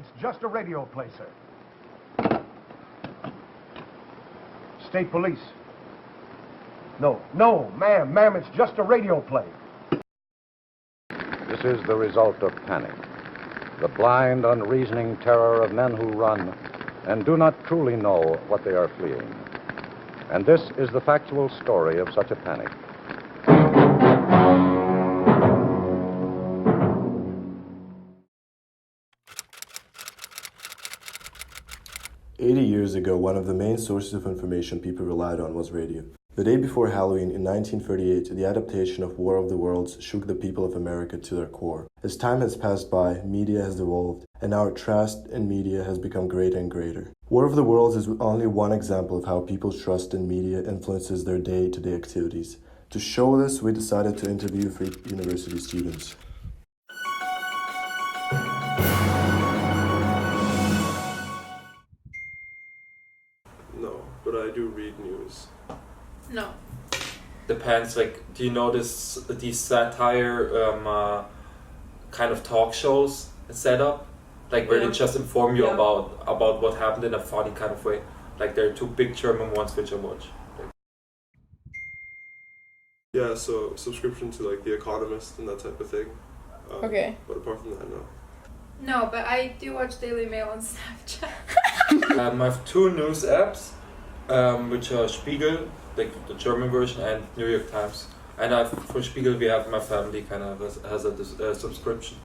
it's just a radio play, sir. State police. No, ma'am, it's just a radio play. This is the result of panic. The blind, unreasoning terror of men who run and do not truly know what they are fleeing. And this is the factual story of such a panic. Years ago, one of the main sources of information people relied on was radio. The day before Halloween in 1938, the adaptation of War of the Worlds shook the people of America to their core. As time has passed by, media has evolved, and our trust in media has become greater and greater. War of the Worlds is only one example of how people's trust in media influences their day-to-day activities. To show this, we decided to interview 3 university students. No, but I do read news. No. Depends, like, do you notice these satire kind of talk shows set up? Like, where they just inform you about what happened in a funny kind of way? Like, there are 2 big German ones which I watch. Yeah, so subscription to like The Economist and that type of thing. Okay. But apart from that, no. No, but I do watch Daily Mail on Snapchat. I have 2 news apps, which are Spiegel, like the German version, and New York Times. And for Spiegel, we have my family kind of has a subscription.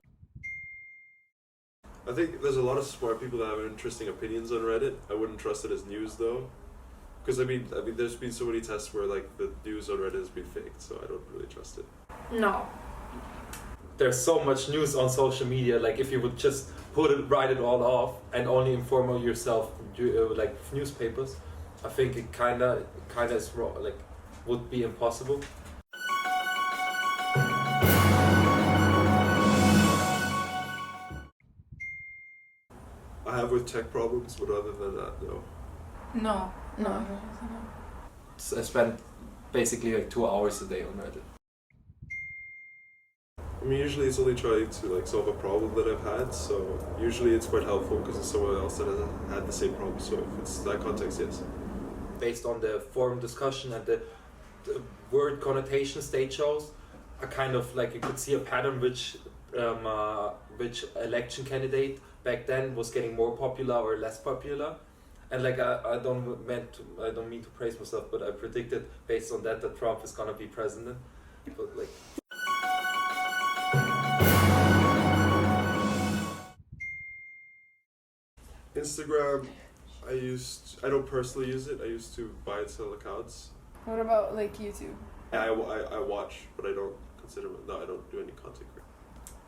I think there's a lot of smart people that have interesting opinions on Reddit. I wouldn't trust it as news though, because I mean, there's been so many tests where like the news on Reddit has been faked, so I don't really trust it. No. There's so much news on social media. Like, if you would just write it all off and only inform yourself, like newspapers, I think it kinda is wrong. Like, would be impossible. I have with tech problems, but other than that, no. No. I spend basically like 2 hours a day on Reddit. I mean, usually it's only trying to like solve a problem that I've had, so usually it's quite helpful because it's someone else that has had the same problem. So if it's that context, yes. Based on the forum discussion and the word connotations they chose, I kind of like, you could see a pattern which election candidate back then was getting more popular or less popular. And like, I don't mean to praise myself, but I predicted based on that Trump is gonna be president. But like, Instagram, I don't personally use it. I used to buy and sell accounts. What about like YouTube? I watch, but I don't consider it. No, I don't do any content creation.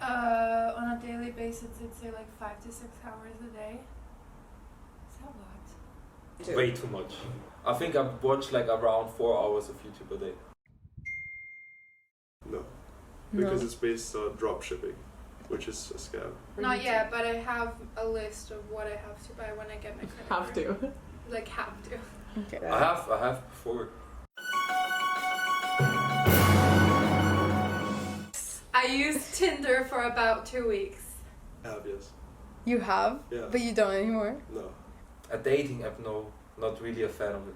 On a daily basis, I'd say like 5 to 6 hours a day. Is that a lot? way too much. I think I watch like around 4 hours of YouTube a day. No, because it's based on drop shipping, which is a scam. Not yet, but I have a list of what I have to buy when I get my credit card. Have to. Like, have to. Okay. I have before. I used Tinder for about 2 weeks. I have, yes. You have? Yeah. But you don't anymore? No. A dating app, no, not really a fan of it.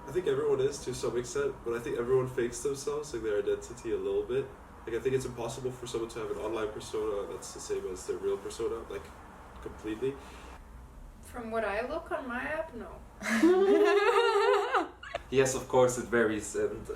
I think everyone is to some extent, but I think everyone fakes themselves, like their identity a little bit. Like, I think it's impossible for someone to have an online persona that's the same as their real persona, like, completely. From what I look on my app, no. Yes, of course it varies, and